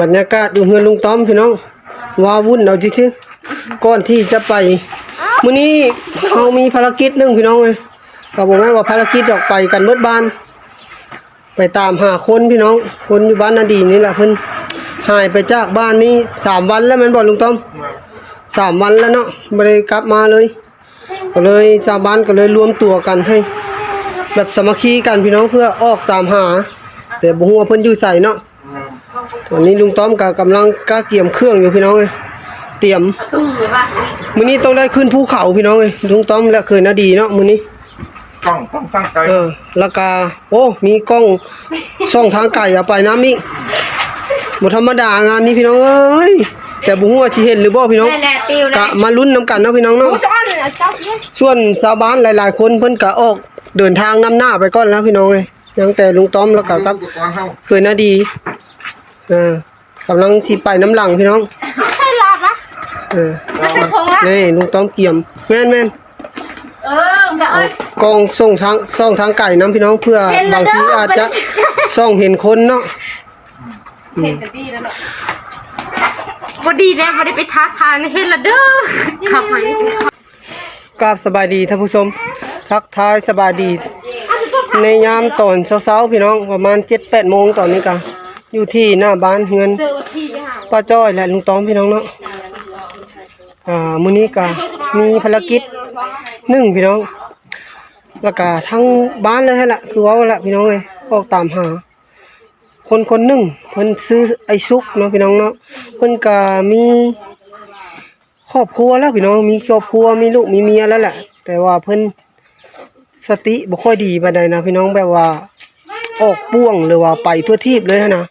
บรรยากาศอยู่เฮือนลุงต้อมพี่น้องว้าวุ่นเอาซื่อๆก่อนที่จะไปมื้อนี้เฮามีภารกิจนึงพี่น้องเอ้ยก็บ่แม่นว่าภารกิจออกไปกันหมดบ้านไปตามหาคนพี่น้องคนอยู่บ้านนาดีนี่แหละเพิ่นหายไปจากบ้านนี้3วันแล้วแม่นบ่ลุงต้อม3วันแล้วเนาะบ่ได้กลับมาเลยก็เลยชาวบ้านก็เลยรวมตัวกันให้แบบสามัคคีกันพี่น้องเพื่อออกตามหาแต่บ่ฮู้ว่าเพิ่นอยู่ไสเนาะตอนนี้ลุงต้อมก็กำลังกะเกี่ยมเครื่องอยู่พี่น้องเอ้ยเตรียมมื้อนี้ต้องได้ขึ้นภูเขาพี่น้องเอ้ยลุงต้อมและเคยนาดีเนาะมื้อนี้ต้องตั้งใจแล้วก็โอ้มีกล้องส่องทางไกลเอาไปน้ำอีกบ่ธรรมดางานนี้พี่น้องเอ้ยแต่บ่ฮู้ว่าสิเห็นหรือบ่พี่น้องก็มาลุ้นนํกันเนาะพี่น้องเนาะส่วนชาวบ้านหลายๆคนเพิ่นก็ออกเดินทางนำหน้าไปก่อนแล้วพี่น้องเอ้ยยังแต่ลุงต้อมแล้วก็ครับเคยนาดีกำลังสิไปน้ำหลังพี่น้องใช่ลาบนะจะใส่ผงละนี่ลุงต้อมเกี่ยมแม่นแบบกองส่งทางไก่น้ำพี่น้องเพื่อบางทีอาจจะส่องเห็นคนเนาะเห็นแต่ดีแล้วเนาะบ่ดีแน่บ่ได้ไปท้าทายเห็นละเด้อขับไปกราบสบายดีท่านผู้ชมทักทายสบายดีในยามตอนเช้าๆพี่น้องประมาณ 7-8 โมงตอนนี้ก็อยู่ที่หน้าบ้านเฮือนป้าจ้อยและลุงต้อมพี่น้องเนาะมื้อนี้ก็มีภารกิจ1พี่น้องแล้วก็ทั้งบ้านเลยให้ละคือว่าละพี่น้องเอ้ยออกตามหาคนหนึ่งเพิ่นซื้อไอ้ซุกเนาะพี่น้องเนาะเพิ่นก็มีครอบครัวแล้วพี่น้องมีครอบครัวมีลูกมีเมียแล้วแหละแต่ว่าเพิ่นสติบ่ค่อยดีปานใดนะพี่น้องแบบว่าออกป่วงหรือว่าไปทั่วทีบเลยนะ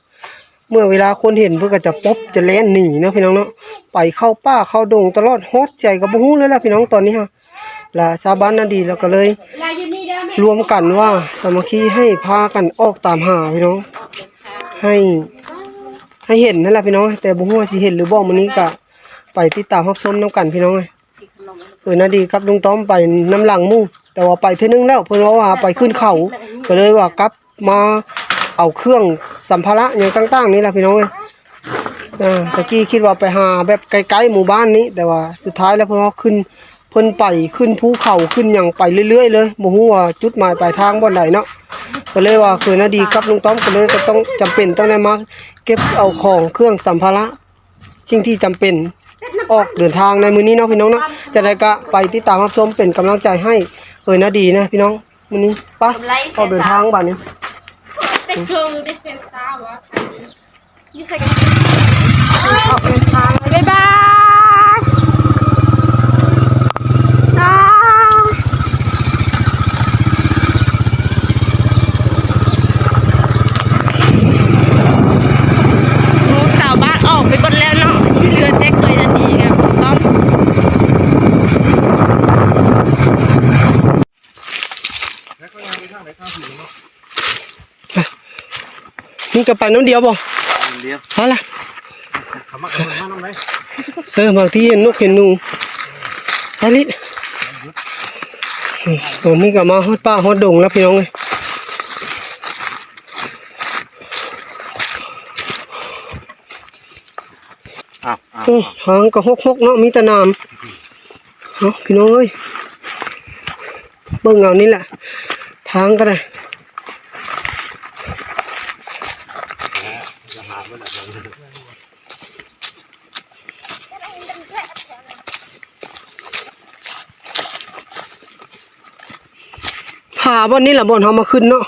เมื่อเวลาคนเห็นเพิ่นก็จะป๊อบจะแล่นหนีเนาะพี่น้องเนาะไปเข้าป่าเข้าดงตลอดฮอดใจก็บ่ฮู้เลยล่ะพี่น้องตอนนี้ฮะล่ะชาวบ้านนาดีแล้วก็เลยรวมกันว่าสามัคคีให้พากันออกตามหาพี่น้องให้เห็นนั่นแหละพี่น้องแต่บ่ฮู้ว่าสิเห็นหรือบ่มื้อนี้ก็ไปติดตามรับชมนํกันพี่น้องนาดีกับลุงต้อมไปน้ำหลังหมู่แต่ว่าไปเทื่อนึงแล้วเพิ่นว่าไปขึ้นเขาก็เลยว่ากลับมาเอาเครื่องสัมภาระอย่างต่างๆนี่แหละพี่น้องตะกี้คิดว่าไปหาแบบไกลๆหมู่บ้านนี้แต่ว่าสุดท้ายแล้วเพิ่นไปขึ้นภูเขาขึ้นอย่างไปเรื่อยๆเลยบ่ฮู้ว่าจุดหมายปลายทางบ่อนใดเนาะก็เลยว่าคือนาดีกับลุงต้อมก็เลยก็ต้องจำเป็นต้องได้มาเก็บเอาของเครื่องสัมภาระสิ่งที่จำเป็นออกเดินทางในมื้อนี้เนาะพี่น้องเนาะจะได้ก็ไปติดตามรับชมเป็นกำลังใจให้นาดีนะพี่น้องมื้อนี้ไปออกเดินทางบัดนี้แต่ครูได้เซ็นตาวะนี่ใส่กันออกเดินทางบ๊ายบายสาวบ้านออกไปหมดแล้วเนาะที่เรือแต่เคยนาดีกันต้อมนี่ก็ไปน้ำเดียวบ่ฮะล่ะบางทีเห็นนกเห็นหนูไปลิตอนนี้ก็มาฮอดป่าฮอดดงแล้วพี่น้องเลยทางก็ฮกๆเนาะมีแต่น้ำเนาะพี่น้องเอ้ยเบิ่งเอานี่แหละทางก็ได้ผาบนนี้แหละบนเขามาขึ้นเนาะ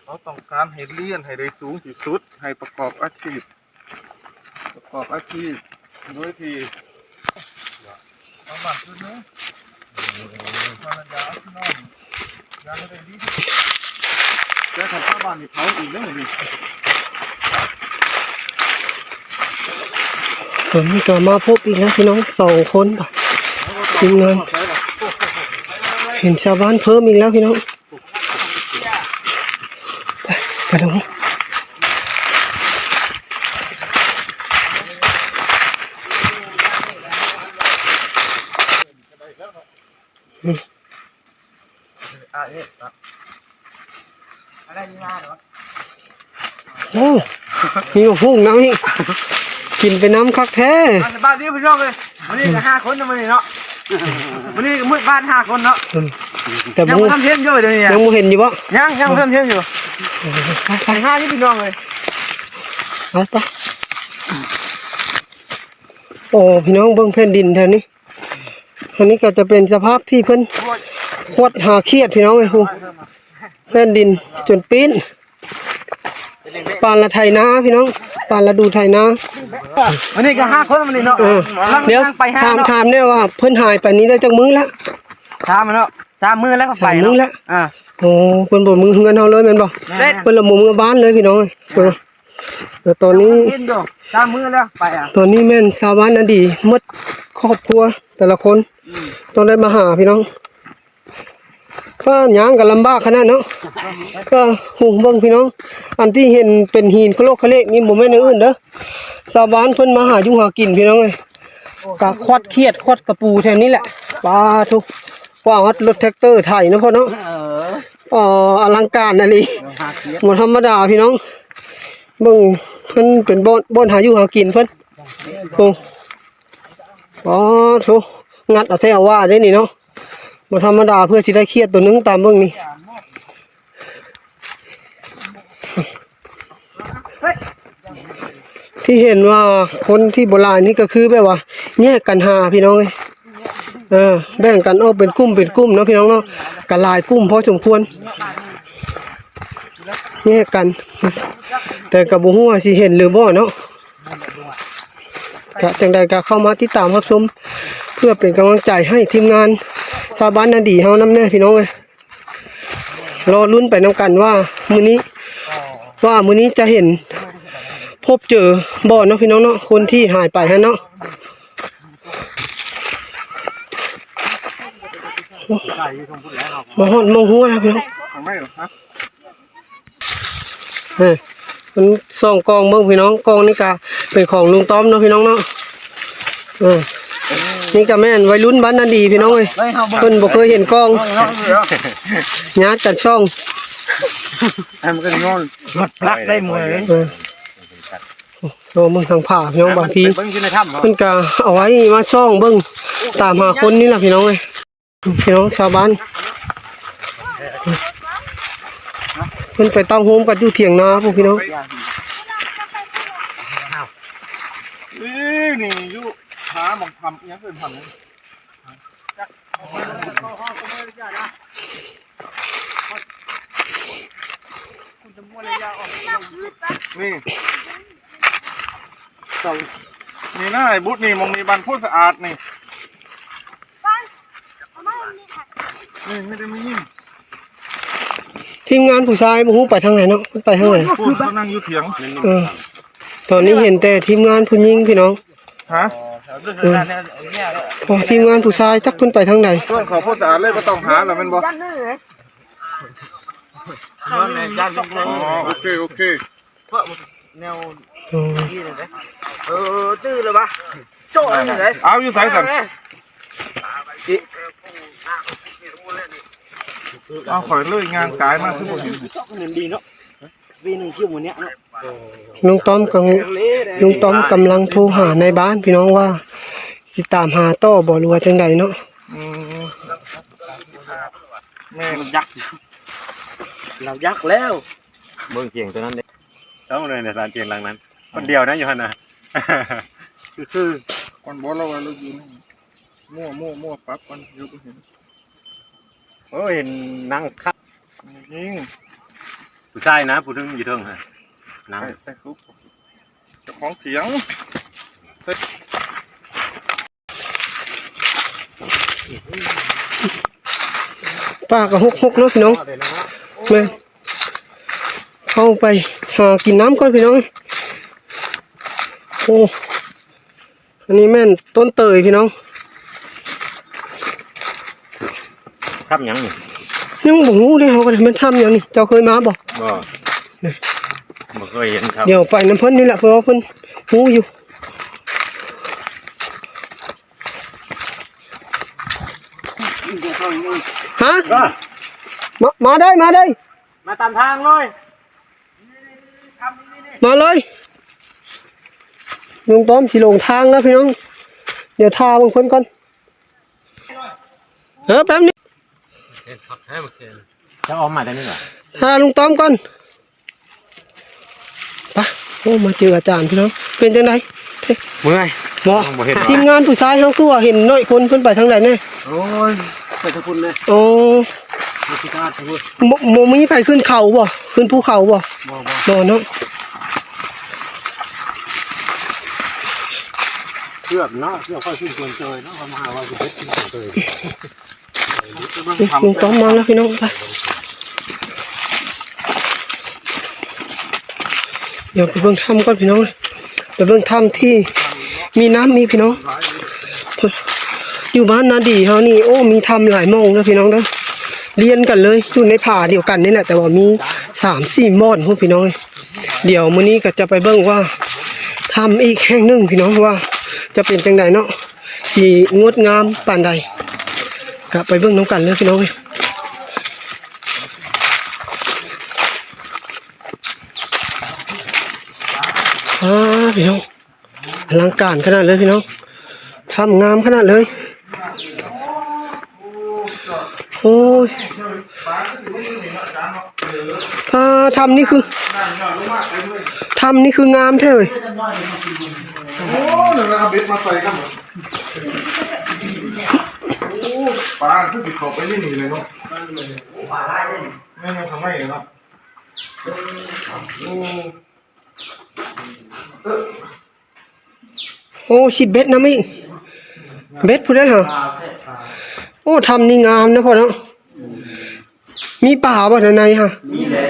เขาต้องการให้เรียนให้ได้สูงที่สุดให้ประกอบอาชีพโดยที่บ้านคือเนื้อภรรยาพี่น้องยาได้ดีแค่ทำข้าวบ้านนี่เผาอีกแล้วนี่ผมก็มาพบอีกแล้วพี่น้อง2 คนป่ะทีมงานเห็นชาวบ้านเพิ่มอีกแล้วพี่น้อง ไปดูโอ้มีหุ่งน้ำอีกกินไปน้ำคักแท้ บ้านนี้พี่น้องเลยวันนี้ก็5 คนนะวันนี้เนาะวันนี้มืดบ้าน5 คนเนาะ แต่ ยัง บู ทำเทียนอยู่เดี๋ยวนี้ ยังบูเห็นอยู่ปะ ยังทำเทียนอยู่ใส่5นี่พี่น้องเลย ไปโอ้พี่น้องเบิ่งแผ่นดินแถวนี้อันนี้ก็จะเป็นสภาพที่เพิ่นขวดหาเครียดพี่น้องเลยฮูแผ่นดินจนปีนปานละไทยนาพี่น้องปานละดูไทยนา วันนี้ก็5 คนวันนี้เนาะ เดี๋ยวถามเนี่ยว่าเพิ่นหายไปนี้ได้จักมื้อละ 3เนาะ3 มื้อแล้วก็ไป 3 มื้อละ อ่า โอ้เพิ่นบ่มือเงินเฮาเลยแม่นบ่เพิ่นละมือบ้านเลยพี่น้องแต่ตอนนี้ กินอยู่3 มื้อแล้วไปอ่ะ ตอนนี้แม่นชาวบ้านนั่นดีหมดครอบครัวแต่ละคนต้องได้มาหาพี่น้องก็ย่างก็ลำบากขนาดเนาะก็หูเบิ่งพี่น้องอันที่เห็นเป็นหินโคโลกโคเลกนี่บ่แม่นอื่นเด้อชาวบ้านเพิ่นมาหาอยู่หากินพี่น้องเอ้ยกะควัดเครียดควัดกระปูแถวนี้แหละปลาทุกกว่ารถแท็กเตอร์ไถเนาะพ่อเนาะอลังการอันนี้บ่ธรรมดาพี่น้องเบิ่งเพิ่นเป็นบ่อนหาอยู่หากินเพิ่นโอ้ทุงัดเอาแท้เอาว่าได้นี่เนาะบ่ธรรมดาเพื่อสิได้เครียดตัวนึงตามเบิ่งนี่ที่เห็นว่าคนที่โบราณนี่ก็คือแบบว่าแยกกันหาพี่น้องแบ่งกันออกเป็นกลุ่มเนาะพี่น้องเนาะกันหลายกลุ่มพอสมควรแยกกันแต่ก็บ่ฮู้ว่าสิเห็นหรือบ่เนาะก็จังใดก็เข้ามาติดตามรับชมเพื่อเป็นกำลังใจให้ทีมงานชาวบ้านนาดีเฮานำแน่พี่น้องเอ้ยรอลุ้นไปนำกันว่ามื้อนี้จะเห็นพบเจอบ่เนาะพี่น้องเนาะคนที่หายไปฮะเนาะมาฮอดมองหัวแล้วพี่น้องมันส่องกองเบิ่งพี่น้องกองนี่ก็เป็นของลุงต้อมเนาะพี่น้องเนาะนี่ก็แม่นวัยรุ่นบ้านนาดีพี่น้องเอ้ยเพิ่นบ่เคยเห็นกองญาติกันช่อง มันก็งอนพลักได้หมดเลย โอ้มึงทางผ่าพี่น้องบางที เบิ่งอยู่ในถ้ำ เพิ่นก็เอาไว้มาซ่องเบิ่งตามหาคนนี่ล่ะพี่น้องเอ้ยพี่น้องชาวบ้านเพิ่นไปตั้งโฮมกันอยู่เถียงนาพวกพี่น้องนี่อยู่หาหม่องทำอีหยังเพิ่นทำนี่นี่นะไอ้บุตรนี่มองมีบันพูดสะอาดนี่ไม่ได้มียิ่ง ทีมงานผู้ชายบ่ฮู้ไปทางไหนเนาะเพิ่นไปทางไหน พูดเขานั่งอยู่เถียง ตอนนี้เห็นแต่ทีมงานผู้หญิงพี่น้อง ฮะ พอทีมงานผู้ชายจักเพิ่นไปทางไหน ส่วนขอพูดสะอาดเลยไม่ต้องหาหรอกมันบอกโอเคแนวตื้อเลยปะโจ้เลยเอาอยู่ใส่กันเอาข่อยเลยงานกายมากขึ้นบนดีเนาะวีหนึ่งคิวหมดเนี้ยลุงต้อมกำลังโทรหาในบ้านพี่น้องว่าสิตามหาต่อบ่รู้ว่าจังใดเนาะแม่เรายักแล้วเบิ่งเกียงตัวนั้นเด้ต้องเลยในร้านเกียงหลังนั้นคนเดียวนะอยู่หั่นน่ะคือคนบ่เราว่าเราอยู่มั่วปั๊บมันอยู่ก็เห็นโอ้ยนั่งคักจริงผู้ชายนะผู้ถึงอยู่เทิงฮะนั่งใส่ซุปเจ้าของเถียงป้าก็ฮกเนาะพี่น้องแม่เข้าไปหากินน้ำก่อนพี่น้องโอ้อันนี้แม่นต้นเตยพี่น้องครับยังนี่ยังบ่รู้เลยเขาก็มันทำอย่างนี้เจ้าเคยมาบ่ บ่เคยเห็นครับ เดี๋ยวไปน้ำเพิ่นนี่แหละเพราะว่าเพิ่นหูอยู่ฮะมาได้มาตามทางเลยมาเลยลุงต้อมสิลงทางแล้วพี่น้องเดี๋ยวทาบางคนก่อนแป๊บนี้ จะออมมาได้นี่เหรอ ทาลุงต้อมก่อนไปโอ้มาเจออาจารย์พี่น้องเป็นจังได เมื่อย บ่ทีมงานผู้ชายเฮาคือว่าเห็นน้อยคนเพิ่นไปทางไหนแน่ โอ้ยไปทุกคนเลย โอ้ มาที่กาดทุกคน บ่มีไปขึ้นเขาบ่ขึ้นภูเขาบ่บ่เนาะ เชือกเนาะเชือกค่อยขึ้นควรเจยเนาะเขามาหาว่าจะเป็นควรเจย ลุงต้อมมาแล้วพี่น้องไปเดี๋ยวไปเบิ่งถ้ำก่อนพี่น้องไปเบิ่งถ้ำที่มีน้ำมีพี่น้องอยู่บ้านนาดีเฮานี่โอ้มีถ้ำหลายหม่องนะพี่น้องเด้อเรียนกันเลยอยู่ในผาเดียวกันนี่แหละแต่ว่ามี 3-4 ม่อนพวกพี่น้องเดี๋ยวมื้อนี้ก็จะไปเบิ่งว่าถ้ำอีกแห่งหนึงพี่น้องว่าจะเป็นจังไดเนาะสิงดงามปานใดก็ไปเบิ่งน้ำกันเลยพี่น้องพี่น้องอลังการขนาดเลยพี่น้องทำงามขนาดเลยโอ้ยทำนี่คืองามแท้เลย โอ้เดี๋ยวเอาเบ็ดมาใส่กันโอ้ปลาทุกทีเขาไปนี่เลยเนาะไม่ทำไมเนาะโอ้ชิดเบ็ดนะมิเบ็ดพูดได้เหรอโอ้ทำนี่งามนะพ่อเนาะมีป่าบ่ด้านในฮะ มีแล้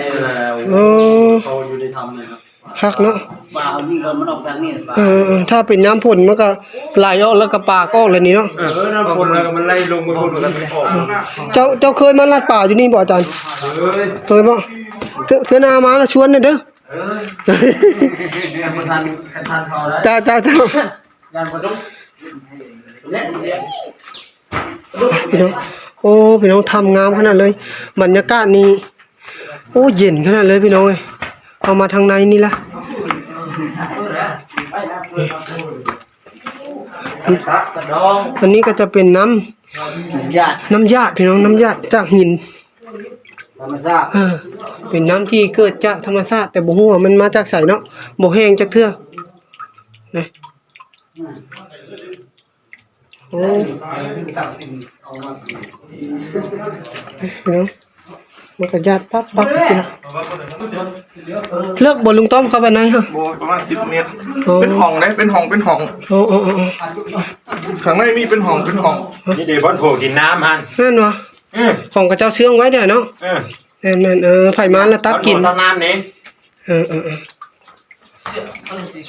ว โอ้ เขาอยู่ในธรรมเลยครับ คักเนาะ ป่าเอานี่ก็มันออกทางนี้ป่า ถ้าเป็นน้ำฝนมันก็ไหลออกแล้วก็ป่าก็ออกเลยนี่เนาะ น้ำฝนแล้วมันไล่ลงมือคนกันออก เจ้าเคยมาลัดป่าอยู่นี่บ่อาจารย์เคยบ่เทื่อหน้ามาแล้วชวนหน่อยเด้อ ประธานเขาแล้ว จ้า งานประดุกและ พี่น้องโอ้พี่น้องทำงามขนาดเลยบรรยากาศนี้โอ้เย็นขนาดเลยพี่น้องเอ้ยเอามาทางในนี่ละอันนี้ก็จะเป็นน้ ญาติ ำยาดพี่น้องน้ำยาดจากหิน ธรรมชาติ เป็นน้ำที่เกิดจากธรรมชาติแต่บ่ฮู้ว่ามันมาจากไสเนาะบ่แห้งจักเทื่อนะโอ้พี่น้องมันก็ญาติปั๊บสิล่ะเลิกบ่ลุงต้อมเข้าไปไหนฮะ โบประมาณ10 เมตรเป็นห้องได้เป็นห้อง โอ้ ข้างในมีเป็นห้อง นี่เดี๋ยวบอลโผกินน้ำฮัน นั่นวะของกระเจ้าเชื่องไว้เด้อเนาะนั่นไผมันละตักกิน ทำน้ำนี่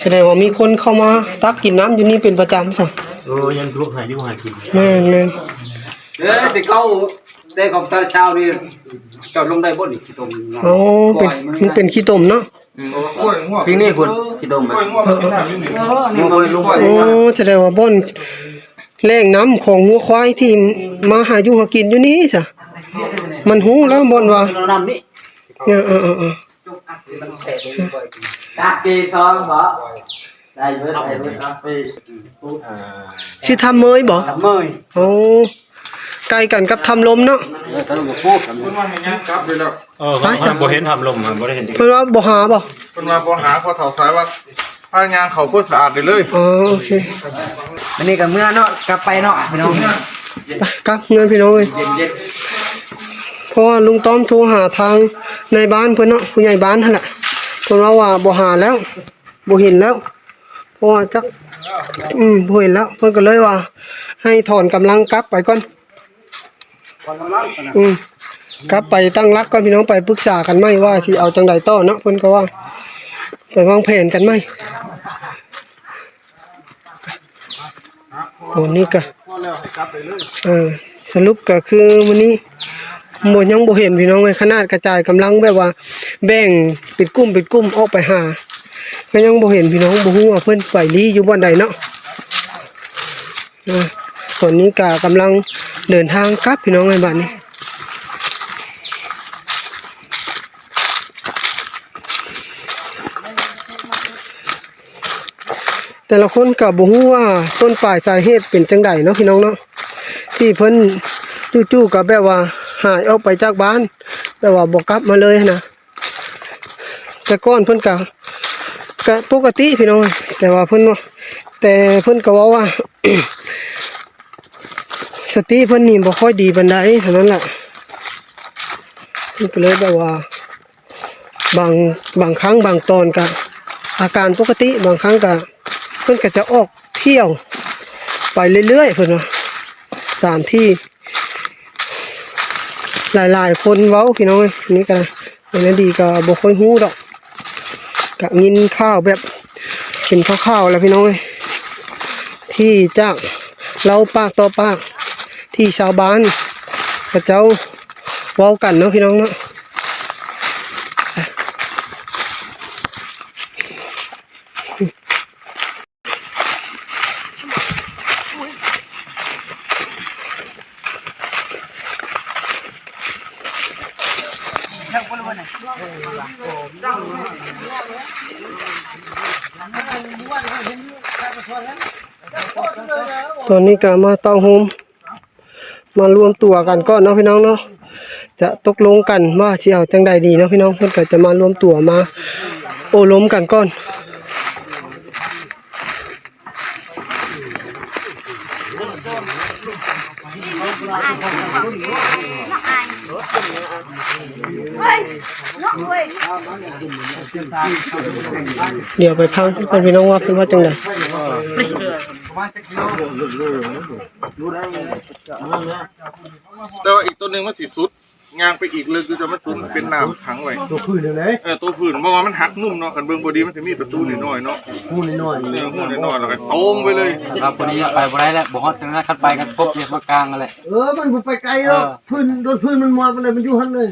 แสดงว่ามีคนเข้ามาตักกินน้ำอยู่นี่เป็นประจำซะ ยังทุกหายุ่งหากิน แม่น แต่เขาได้ของตาเช้านี่จอดลงได้บ่นี่กี่ตม โอ้มันเป็นขี้ต้มเนาะ ๆกล้วยงวก พี่นี่คุณกี่ต้ม กล้วยงวกกินน้ำนี่ นี่บ่ลงไป โอ้แสดงว่าบ่อนแรงน้ำของหัวควายที่มาหาอยู่หากินอยู่นี่ซะมันหูแล้วบ่อนว่า น้ำนี่ ตาเกซองบ่ได้เบิดครับ สิทำเมยบ่ ทำเมย โอ้ใกล้กันกับทำลมเนาะ ตลกพูดกัน เพิ่นว่าให้ย่างกลับไปแล้ว เขาบ่เห็นทำลมบ่ได้เห็น เพิ่นว่าบ่หาบ่ เพิ่นว่าบ่หาพอเฒ่าสายว่าพายางเขาเพิ่นสะอาดได้เลย อ๋อโอเค อันนี้ก็เมื่อเนาะกลับไปเนาะพี่น้อง ไปครับเงินพี่น้องเอ้ย เย็น เพราะว่าลุงต้อมโทรหาทางในบ้านเพิ่นเนาะผู้ใหญ่บ้านนั่นแหละเพิ่นว่าบ่หาแล้วบ่เห็นแล้วเพราะว่าจักบ่เห็นแล้วเพิ่นก็เลยว่า ให้ถอนกำลังกลับไปก่อนกลับไปตั้งรักก่อนพี่น้องไปปรึกษากันไหมว่าสิเอาจังใดต่อเนาะเพิ่นก็ว่าไปวางแผนกันไหมโอ้นี่ก็ พอแล้วให้กลับไปเลย สรุปก็คือวันนี้ บ่ยังบ่เห็นพี่น้องเลยขนาดกระจายกำลังแบบว่าแบ่งเป็นกลุ่มออกไปหาก็ยังบ่เห็นพี่น้องบ่ฮู้ว่าเพิ่นไปลี้อยู่บ่อนใดเนาะตอนนี้ก็กำลังเดินทางกลับพี่น้องในบ้านนี้แต่ละคนก็บ่ฮู้ว่าต้นปลายสาเหตุเป็นจังไดเนาะพี่น้องเนาะที่เพิ่นจู่ๆก็แบบว่าหายออกไปจากบ้านแบบว่าบ่กลับมาเลยนะแต่ก่อนเพิ่นก็ปกติพี่น้องแต่ว่าเพิ่นก็เว้าว่า สติเพิ่นนี่บ่ค่อยดีปานใดเท่านั้นแหละก็เลยแบบว่าบางครั้งบางตอนก็อาการปกติบางครั้งก็เพิ่นก็จะออกเที่ยวไปเรื่อยๆเพิ่นว่าตามที่หลายๆคนเว้าพี่น้องนี่ก็อันดีก็บ่ค่อยฮู้ดอกก็ยินข่าวแบบเห็นข่าวๆแล้วพี่น้องที่จากเราปากต่อปากที่ชาวบ้านพระเจ้าเว้ากันเนาะพี่น้องเนาะตอนนี้ก็มาต้องโฮมมารวมตัวกันก่อนเนาะพี่น้องเนาะจะตกลงกันว่าสิเอาจังใดดีเนาะพี่น้องเพิ่นก็จะมารวมตัวมาโอ้ล้มกันก่อนเดี๋ยวไปพังกันพี่น้องว่าเพิ่นว่าจังได แต่ว่าอีกตัวหนึงมันสิสุดงางไปอีกเลยคือจะมันสุดเป็นน้ำขังไว้ตัวพื้นเลยตัวพื้นเพราะว่ามันหักมุมเนาะกันเบิ่งบ่ดีมันสิมีประตูน้อยๆเนาะหูน้อยๆหูน้อยๆแล้วก็โต้งไปเลยครับคนนี้ไปบ่ได้แล้วบ่ฮอดจังนั้นคันไปกันพบเนี่ยมากลางนั่นแหละมันบ่ไปไกลหรอกพื้นโดนพื้นมันมอดมันอยู่หั่นเลย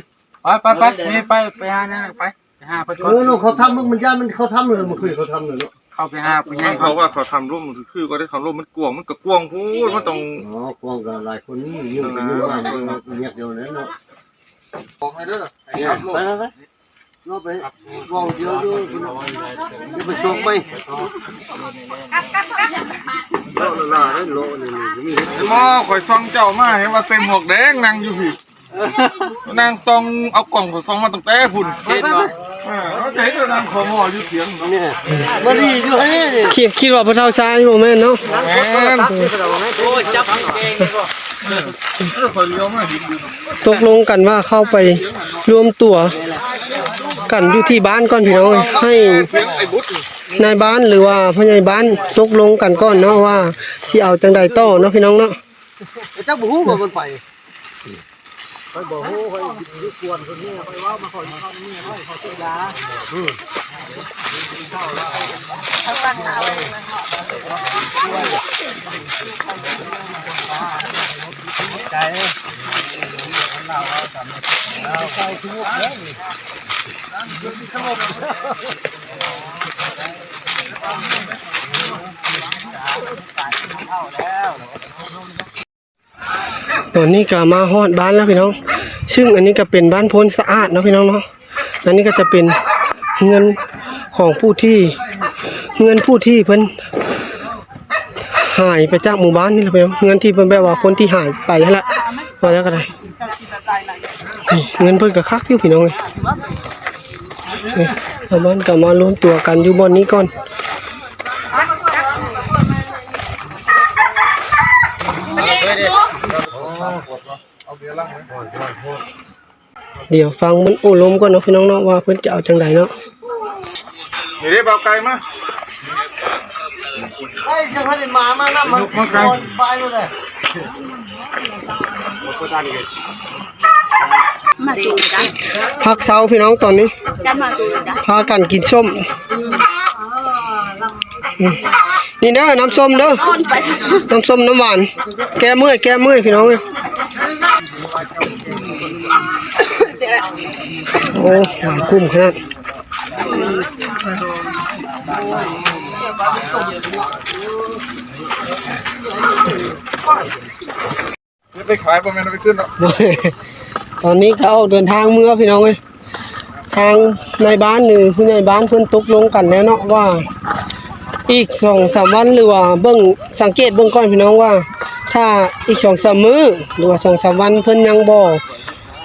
ไปนี่ไปหานั่นไปหาเพิ่นเนาะเขาทำมันย่านมันเขาทำเลยมันเคยเขาทำเลยเนาะเข้าไปหาผู้ใหญ่เขาว่าเขาทำร่วมคือก็ได้ทำร่วมมันกว้างมันก็กว้างพูดมันต้องกว้างก็หลายคนนี่อยู่บ้านเงียบเดียวนั้นเนาะบอกให้เด้อไปเราไปวางเดียวอยู่จะไปชมไหมหม้อข่อยซองเจ้ามาเห็นว่าเต็มหมวกแดงนั่งอยู่พี่นางต้องเอากล่องข่อยซองมาตั้งแต่พุ่นเจ๊จะนางขอหม้ออยู่เสียงเนี่ยมันดีอยู่ให้คิดว่าพระเท่าชายอยู่แม่เนาะโอ้ยจับเก่งตกลงกันว่าเข้าไปรวมตัวกันอยู่ที่บ้านก่อนพี่น้องให้นายบ้านหรือว่าผู้ใหญ่บ้านตกลงกันก่อนเนาะว่าสิเอาจังใดต่อเนาะพี่น้องเนาะจักบ่ฮู้ว่ามันไปบ่ฮู้ค่อยอยู่กวนคนนี้ค่อยเว้ามาขออยู่นี่ค่อยขอเจดาทั้งบ้านหาไว้ใจเราใส่ทุกเด้นี่สงบตอนนี้ก็มาฮอดบ้านแล้วพี่น้องซึ่งอันนี้ก็เป็นบ้านพ้นสะอาดเนาะพี่น้องเนาะอันนี้ก็จะเป็นเงินของผู้ที่เพิ่นหายไปจากหมู่บ้านนี่แหละพี่น้องเงินที่เพิ่นแบบว่าคนที่หายไปนั่นแหละว่าแล้วก็ได้เงินเพิ่นก็คักอยู่พี่น้องเลยชาวบ้านก็มารวมตัวกันอยู่บนนี้ก่อนเดี๋ยวฟังมันโอ้ลมก่อนเนาะพี่น้องเนาะว่าเพิ่นจะเอาจังใดเนาะนี่ได้เบาไกลมาไอ้จังให้มานํมันไปเลยมาดูจ้ะพักเช้าพี่น้องตอนนี้จะมาดูจ้ะพากันกินส้มนี่เด้อน้ำส้มเด้อน้ำส้มน้ำหวานแก้เมื่อยพี่น้อง โอ้หลายกลุ่มขนาด ไปขายประมาณไปขึ้นเนาะ ตอนนี้เขาเดินทางเมื่อพี่น้องเอ้ยทางในบ้านหรือผู้ใหญ่บ้านเพิ่นตกลงกันแล้วเนาะว่าอีก2-3วันหรือว่าเบิ่งสังเกตเบิ่งก่อนพี่น้องว่า ถ้าอีก2-3มื้อหรือว่า2-3วันเพิ่นยังบ่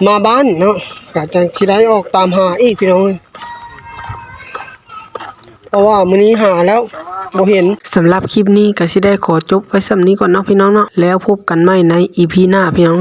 มาบ้านเนาะก็จังสิได้ออกตามหาอีกพี่น้องเอ้ยเพราะว่ามื้อนี้หาแล้วบ่เห็นสำหรับคลิปนี้ก็สิได้ขอจบไว้ส่ำนี้ก่อนเนาะพี่น้องเนาะแล้วพบกันใหม่ใน EP หน้าพี่น้อง